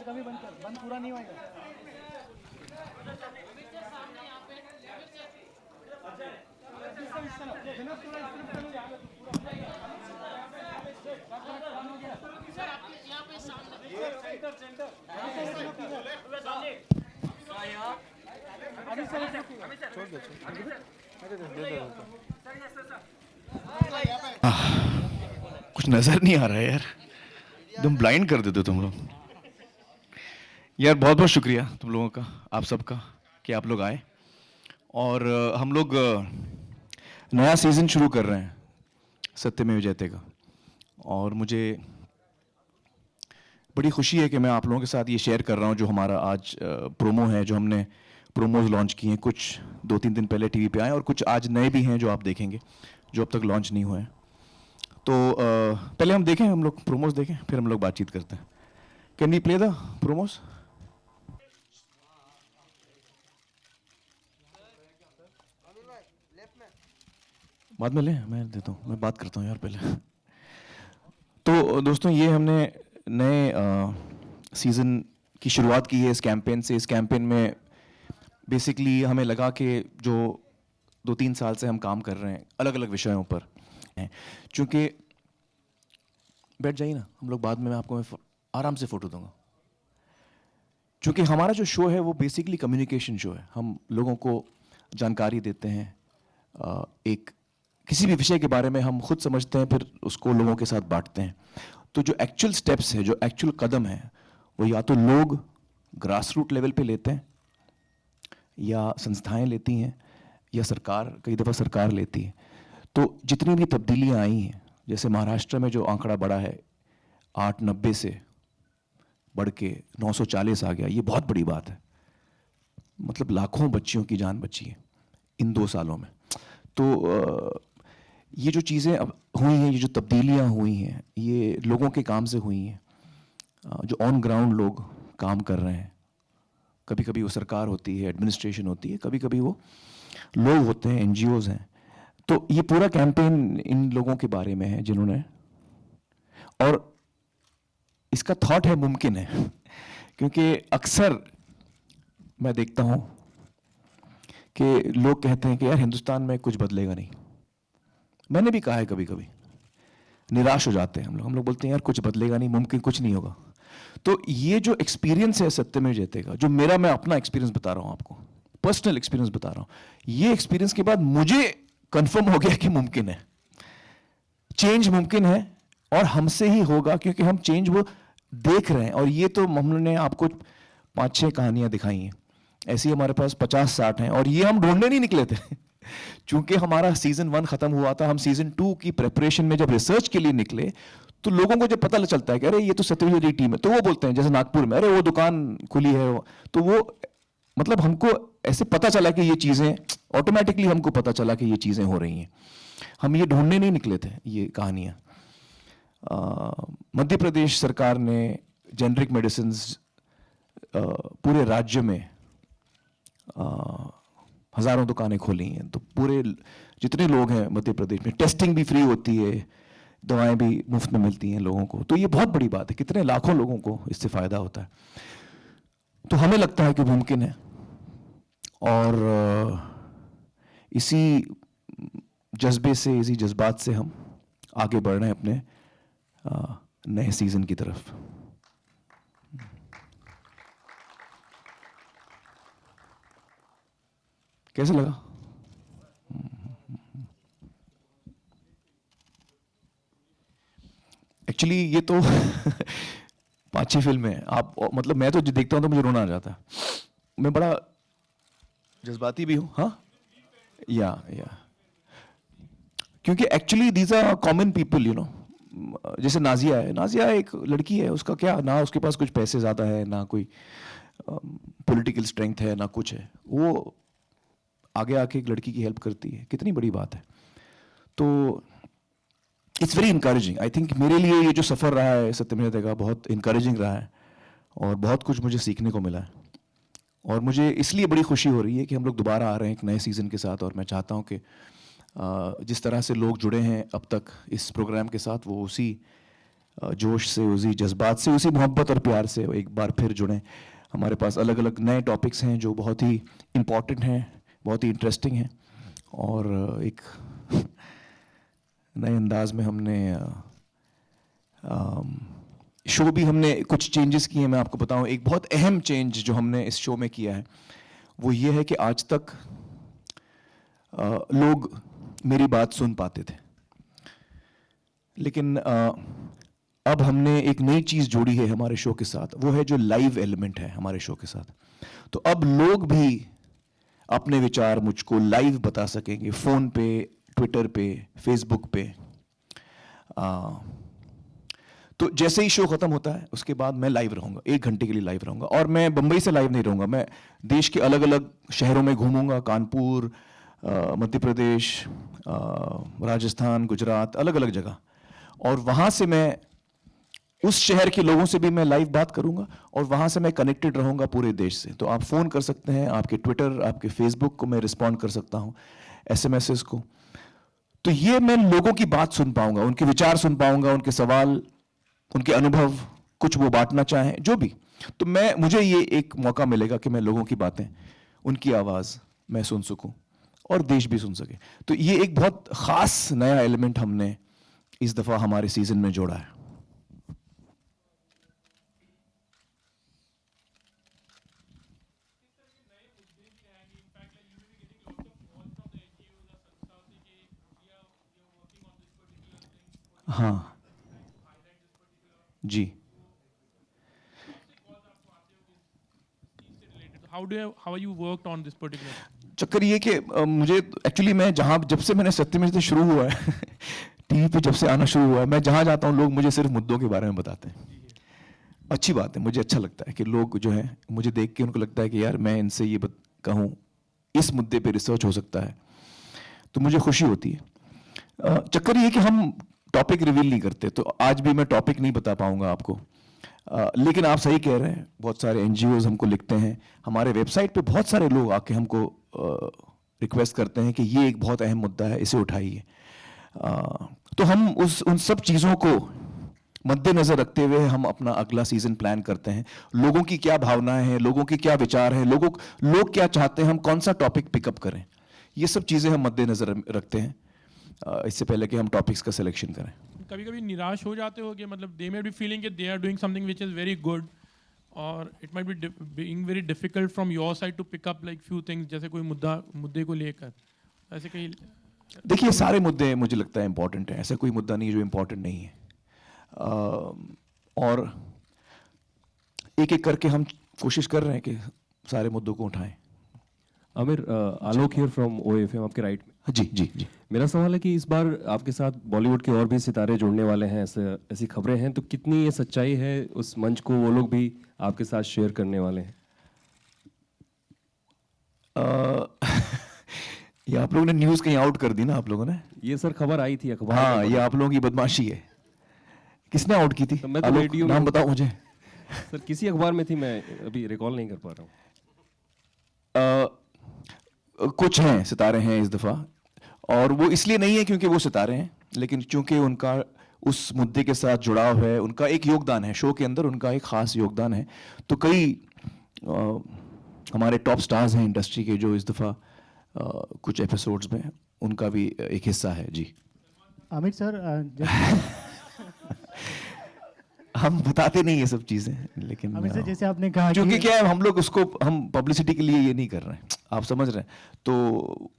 कभी बंद कर, बंद पूरा नहीं होएगा। कुछ नजर नहीं आ रहा है यार, एकदम ब्लाइंड कर देते हो तुम लोग। यार बहुत बहुत शुक्रिया तुम लोगों का, आप सबका, कि आप लोग आए। और हम लोग नया सीज़न शुरू कर रहे हैं सत्यमेव जयते का। और मुझे बड़ी खुशी है कि मैं आप लोगों के साथ ये शेयर कर रहा हूँ जो हमारा आज प्रोमो है, जो हमने प्रोमोज लॉन्च किए हैं। कुछ 2-3 दिन पहले टीवी पे आए और कुछ आज नए भी हैं जो आप देखेंगे, जो अब तक लॉन्च नहीं हुए हैं। तो पहले हम देखें, हम लोग प्रोमोज देखें, फिर हम लोग बातचीत करते हैं। Can we play the promos? बाद में लें, मैं देता हूँ, मैं बात करता हूँ यार पहले। तो दोस्तों, ये हमने नए सीज़न की शुरुआत की है इस कैंपेन से। इस कैंपेन में बेसिकली हमें लगा कि जो 2-3 साल से हम काम कर रहे हैं अलग अलग विषयों पर हैं, चूँकि बैठ जाइए ना, हम लोग बाद में, मैं आपको आराम से फ़ोटो दूंगा। चूँकि हमारा जो शो है वो बेसिकली कम्युनिकेशन शो है। हम लोगों को जानकारी देते हैं, एक किसी भी विषय के बारे में हम खुद समझते हैं, फिर उसको लोगों के साथ बांटते हैं। तो जो एक्चुअल स्टेप्स है, जो एक्चुअल कदम है, वो या तो लोग ग्रास रूट लेवल पे लेते हैं, या संस्थाएं लेती हैं, या सरकार, कई दफ़ा सरकार लेती है। तो जितनी भी तब्दीलियां आई हैं, जैसे महाराष्ट्र में जो आंकड़ा बढ़ा है 890 से बढ़ के 940 आ गया, ये बहुत बड़ी बात है। मतलब लाखों बच्चियों की जान बची है इन 2 सालों में। तो ये जो चीज़ें अब हुई हैं, ये जो तब्दीलियां हुई हैं, ये लोगों के काम से हुई हैं। जो ऑन ग्राउंड लोग काम कर रहे हैं, कभी कभी वो सरकार होती है, एडमिनिस्ट्रेशन होती है, कभी कभी वो लोग होते हैं, एनजीओज हैं। तो ये पूरा कैंपेन इन लोगों के बारे में है जिन्होंने, और इसका थॉट है मुमकिन है। क्योंकि अक्सर मैं देखता हूं कि लोग कहते हैं कि यार हिंदुस्तान में कुछ बदलेगा नहीं। मैंने भी कहा है, कभी कभी निराश हो जाते हैं हम लोग बोलते हैं यार कुछ बदलेगा नहीं, मुमकिन कुछ नहीं होगा। तो ये जो एक्सपीरियंस है सत्यमेव जयते का, जो मेरा, मैं अपना एक्सपीरियंस बता रहा हूं आपको, पर्सनल एक्सपीरियंस बता रहा हूं। ये एक्सपीरियंस के बाद मुझे कंफर्म हो गया कि मुमकिन है, चेंज मुमकिन है, और हमसे ही होगा, क्योंकि हम चेंज वो देख रहे हैं। और ये तो हमने आपको 5-6 कहानियां दिखाई हैं, ऐसी हमारे पास 50-60 हैं, और ये हम ढूंढने नहीं निकले थे। चूंकि हमारा सीजन 1 खत्म हुआ था, हम सीजन 2 की प्रेपरेशन में जब रिसर्च के लिए निकले, तो लोगों को जब पता चलता है कि अरे ये तो सत्यमेव जयते टीम है, तो वो बोलते हैं, जैसे नागपुर में, अरे वो दुकान खुली है तो वो, मतलब हमको ऐसे पता चला कि ये चीज़ें ऑटोमेटिकली, हमको पता चला कि ये चीज़ें हो रही हैं। हम ये ढूंढने नहीं निकले थे ये कहानियाँ। मध्य प्रदेश सरकार ने जेनरिक मेडिसिन पूरे राज्य में हज़ारों दुकानें खोली हैं। तो पूरे जितने लोग हैं मध्य प्रदेश में, टेस्टिंग भी फ्री होती है, दवाएं भी मुफ्त में मिलती हैं लोगों को। तो ये बहुत बड़ी बात है, कितने लाखों लोगों को इससे फ़ायदा होता है। तो हमें लगता है कि मुमकिन है, और इसी जज्बे से, इसी जज्बात से हम आगे बढ़ रहे हैं अपने नए सीज़न की तरफ। कैसे लगा? एक्चुअली ये तो 5-6 फिल्में हैं। आप, मतलब मैं तो जो देखता हूँ तो मुझे रोना आ जाता है। मैं बड़ा जज्बाती भी हूँ, हाँ, या क्योंकि actually these are common people, you know. जैसे नाजिया है, नाजिया एक लड़की है, उसका क्या, ना उसके पास कुछ पैसे ज़्यादा है, ना कोई पॉलिटिकल स्ट्रेंथ है, ना कुछ है। वो आगे आके एक लड़की की हेल्प करती है, कितनी बड़ी बात है। तो it's very encouraging. I think मेरे लिए ये जो सफ़र रहा है सत्यमेव जयते का, बहुत इंकरेजिंग रहा है, और बहुत कुछ मुझे सीखने को मिला है। और मुझे इसलिए बड़ी खुशी हो रही है कि हम लोग दोबारा आ रहे हैं एक नए सीज़न के साथ। और मैं चाहता हूँ कि जिस तरह से लोग जुड़े हैं अब तक इस प्रोग्राम के साथ, वो उसी जोश से, उसी जज्बात से, उसी मोहब्बत और प्यार से एक बार फिर जुड़ें। हमारे पास अलग अलग नए टॉपिक्स हैं जो बहुत ही इम्पॉर्टेंट हैं, बहुत ही इंटरेस्टिंग हैं, और एक नए अंदाज में हमने शो भी हमने कुछ चेंजेस किए हैं। मैं आपको बताऊं, एक बहुत अहम चेंज जो हमने इस शो में किया है वो ये है कि आज तक लोग मेरी बात सुन पाते थे, लेकिन अब हमने एक नई चीज़ जोड़ी है हमारे शो के साथ, वो है जो लाइव एलिमेंट है हमारे शो के साथ। तो अब लोग भी अपने विचार मुझको लाइव बता सकेंगे, फ़ोन पे, ट्विटर पे, फेसबुक पे। तो जैसे ही शो खत्म होता है उसके बाद मैं लाइव रहूंगा, 1 घंटे के लिए लाइव रहूंगा, और मैं बंबई से लाइव नहीं रहूंगा, मैं देश के अलग अलग शहरों में घूमूंगा, कानपुर, मध्य प्रदेश, राजस्थान, गुजरात, अलग अलग जगह, और वहाँ से मैं उस शहर के लोगों से भी मैं लाइव बात करूंगा, और वहाँ से मैं कनेक्टेड रहूंगा पूरे देश से। तो आप फ़ोन कर सकते हैं, आपके ट्विटर, आपके फेसबुक को मैं रिस्पॉन्ड कर सकता हूँ, एसएमएस को। तो ये मैं लोगों की बात सुन पाऊंगा, उनके विचार सुन पाऊंगा, उनके सवाल, उनके अनुभव, कुछ वो बांटना चाहें, जो भी। तो मुझे ये एक मौका मिलेगा कि मैं लोगों की बातें, उनकी आवाज़ मैं सुन सकूं और देश भी सुन सके। तो ये एक बहुत ख़ास नया एलिमेंट हमने इस दफ़ा हमारे सीज़न में जोड़ा है। हाँ जी। How you worked on this particular? चक्कर ये कि मुझे एक्चुअली, मैं जहाँ, जब से मैंने सत्यमेव से शुरू हुआ है टीवी पे जब से आना शुरू हुआ है, मैं जहाँ जाता हूँ लोग मुझे सिर्फ मुद्दों के बारे में बताते हैं। अच्छी बात है, मुझे अच्छा लगता है कि लोग जो है मुझे देख के उनको लगता है कि यार मैं इनसे ये कहूँ, इस मुद्दे पे रिसर्च हो सकता है, तो मुझे खुशी होती है। चक्कर ये कि हम टॉपिक रिवील नहीं करते, तो आज भी मैं टॉपिक नहीं बता पाऊंगा आपको। लेकिन आप सही कह रहे हैं, बहुत सारे एनजीओज हमको लिखते हैं, हमारे वेबसाइट पे बहुत सारे लोग आके हमको रिक्वेस्ट करते हैं कि ये एक बहुत अहम मुद्दा है, इसे उठाइए। तो हम उन सब चीज़ों को मद्देनजर रखते हुए हम अपना अगला सीजन प्लान करते हैं। लोगों की क्या भावनाएं हैं, लोगों के क्या विचार हैं, लोग क्या चाहते हैं, हम कौन सा टॉपिक पिकअप करें, ये सब चीज़ें हम मद्देनजर रखते हैं इससे पहले कि हम टॉपिक्स का सिलेक्शन करें। कभी कभी निराश हो जाते हो कि मतलब दे मे बी फीलिंग कि they are doing something which is very good, और it might be being very difficult from your side to pick up like few things, जैसे कोई मुद्दे को लेकर ऐसे कहीं। देखिए, सारे मुद्दे मुझे लगता है इंपॉर्टेंट हैं, ऐसा कोई मुद्दा नहीं जो इंपॉर्टेंट नहीं है। और एक एक करके हम कोशिश कर रहे हैं कि सारे मुद्दों को उठाएं। आमिर, आलोक हियर फ्रॉम OFM, आपके राइट में। जी जी जी। मेरा सवाल है कि इस बार आपके साथ बॉलीवुड के और भी सितारे जुड़ने वाले हैं, ऐसी खबरें हैं, तो कितनी ये सच्चाई है, उस मंच को वो लोग भी आपके साथ शेयर करने वाले हैं? ये आप लोगों ने न्यूज़ कहीं आउट कर दी ना, आप लोगों ने। ये सर खबर आई थी अखबार हाँ, में। ये आप लोगों की बदमाशी है। किसने आउट की थी? तो मैं तो आलोक, रेडियो नाम में- बताओ मुझे। सर किसी अखबार में थी, मैं अभी रिकॉल नहीं कर पा रहा हूँ। कुछ हैं, सितारे हैं इस दफ़ा, और वो इसलिए नहीं है क्योंकि वो सितारे हैं, लेकिन चूंकि उनका उस मुद्दे के साथ जुड़ाव है, उनका एक योगदान है शो के अंदर, उनका एक ख़ास योगदान है। तो कई हमारे टॉप स्टार्स हैं इंडस्ट्री के जो इस दफ़ा कुछ एपिसोड्स में उनका भी एक हिस्सा है। जी। आमिर सर, हम बताते नहीं ये सब चीज़ें, लेकिन आमिर सर जैसे आपने कहा क्योंकि कि क्या है, हम लोग उसको हम पब्लिसिटी के लिए ये नहीं कर रहे हैं, आप समझ रहे हैं। तो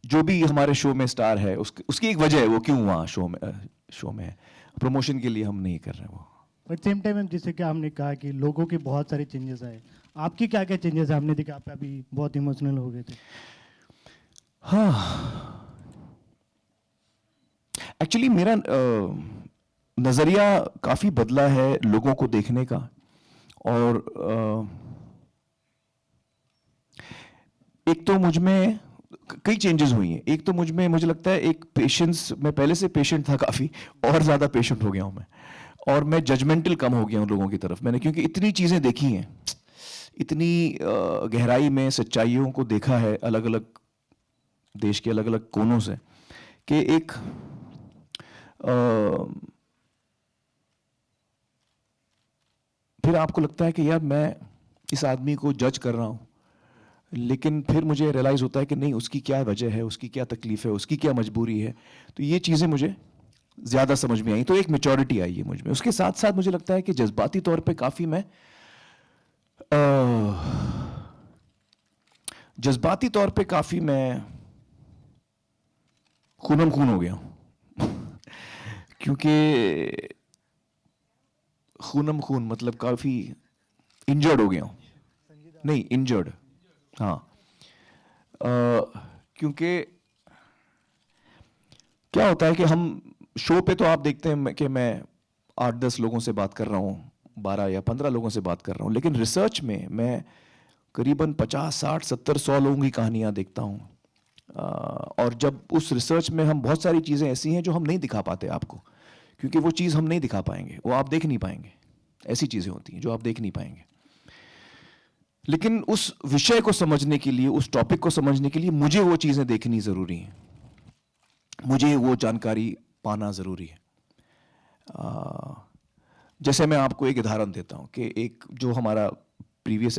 जो भी हमारे शो में स्टार है उसकी एक वजह है, वो क्यों वहाँ शो में है, प्रमोशन के लिए हम नहीं कर रहे हैं वो। बट सेम टाइम जैसे कि हमने कहा कि लोगों के बहुत सारे चेंजेस आए, आपकी क्या क्या चेंजेस है? हमने देखा आप अभी बहुत इमोशनल हो गए थे। हाँ, एक्चुअली मेरा नज़रिया काफ़ी बदला है लोगों को देखने का, और एक तो मुझ में कई चेंजेस हुई हैं। एक तो मुझे लगता है एक पेशेंस, मैं पहले से पेशेंट था काफ़ी, और ज़्यादा पेशेंट हो गया हूँ मैं, और मैं जजमेंटल कम हो गया हूँ लोगों की तरफ। मैंने क्योंकि इतनी चीज़ें देखी हैं, इतनी गहराई में सच्चाइयों को देखा है अलग अलग देश के अलग अलग कोनों से, कि एक फिर आपको लगता है कि यार मैं इस आदमी को जज कर रहा हूँ, लेकिन फिर मुझे रियलाइज़ होता है कि नहीं, उसकी क्या वजह है, उसकी क्या तकलीफ़ है, उसकी क्या मजबूरी है। तो ये चीज़ें मुझे ज़्यादा समझ में आई, तो एक मैच्योरिटी आई है मुझ में। उसके साथ साथ मुझे लगता है कि जज्बाती तौर पे काफ़ी मैं जज्बाती तौर पे काफ़ी मैं खूनम खून हो गया हूँ क्योंकि खूनम खून मतलब काफ़ी इंजर्ड हो गया हूँ। नहीं, इंजर्ड, हाँ। क्योंकि क्या होता है कि हम शो पे तो आप देखते हैं कि मैं 8-10 लोगों से बात कर रहा हूँ, 12 या 15 लोगों से बात कर रहा हूँ, लेकिन रिसर्च में मैं करीबन 50, 60, 70, 100 लोगों की कहानियाँ देखता हूँ। और जब उस रिसर्च में हम बहुत सारी चीज़ें ऐसी हैं जो हम नहीं दिखा पाते आपको, क्योंकि वो चीज़ हम नहीं दिखा पाएंगे, वो आप देख नहीं पाएंगे। ऐसी चीज़ें होती हैं जो आप देख नहीं पाएंगे। लेकिन उस विषय को समझने के लिए, उस टॉपिक को समझने के लिए मुझे वो चीज़ें देखनी ज़रूरी हैं, मुझे वो जानकारी पाना ज़रूरी है। जैसे मैं आपको एक उदाहरण देता हूँ कि एक जो हमारा प्रीवियस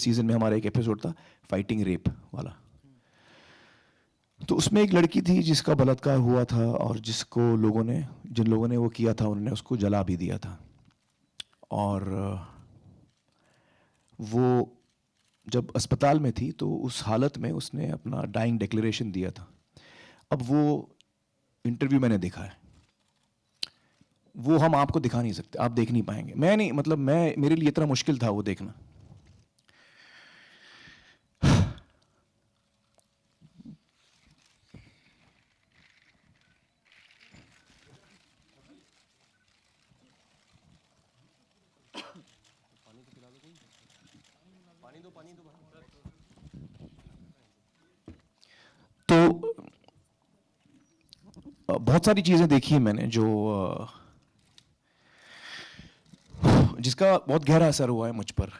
सीजन में हमारा एक एपिसोड था फाइटिंग रेप वाला। तो उसमें एक लड़की थी जिसका बलात्कार हुआ था और जिन लोगों ने वो किया था उन्होंने उसको जला भी दिया था। और वो जब अस्पताल में थी तो उस हालत में उसने अपना डाइंग डिक्लेरेशन दिया था। अब वो इंटरव्यू मैंने देखा है, वो हम आपको दिखा नहीं सकते, आप देख नहीं पाएंगे। मेरे लिए इतना मुश्किल था वो देखना। तो बहुत सारी चीजें देखी हैं मैंने जो जिसका बहुत गहरा असर हुआ है मुझ पर।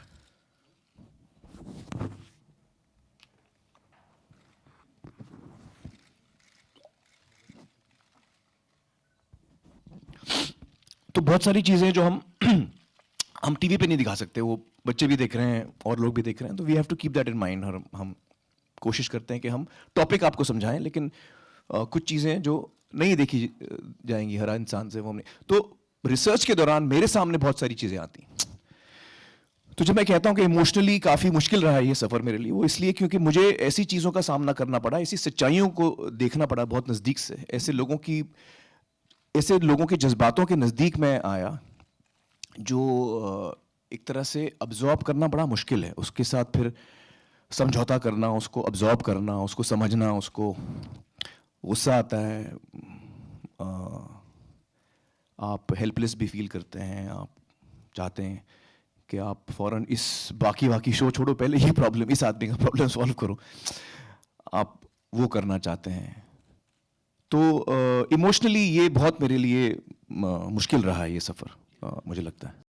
तो बहुत सारी चीजें जो हम टीवी पे नहीं दिखा सकते, वो बच्चे भी देख रहे हैं और लोग भी देख रहे हैं, तो we have to keep that in mind. और हम कोशिश करते हैं कि हम टॉपिक आपको समझाएं, लेकिन कुछ चीज़ें जो नहीं देखी जाएंगी हर इंसान से, वो हमने तो रिसर्च के दौरान मेरे सामने बहुत सारी चीज़ें आती हैं। तो जब मैं कहता हूं कि इमोशनली काफ़ी मुश्किल रहा है ये सफ़र मेरे लिए, वो इसलिए क्योंकि मुझे ऐसी चीज़ों का सामना करना पड़ा, ऐसी सच्चाइयों को देखना पड़ा बहुत नज़दीक से, ऐसे लोगों के जज्बातों के नज़दीक मैं आया जो एक तरह से अब्जॉर्ब करना बड़ा मुश्किल है। उसके साथ फिर समझौता करना, उसको अब्जॉर्ब करना, उसको समझना, उसको गुस्सा आता है, आप हेल्पलेस भी फील करते हैं, आप चाहते हैं कि आप फौरन इस बाकी शो छोड़ो, पहले ये प्रॉब्लम, इस आदमी का प्रॉब्लम सॉल्व करो, आप वो करना चाहते हैं। तो इमोशनली ये बहुत मेरे लिए मुश्किल रहा है ये सफ़र, मुझे लगता है।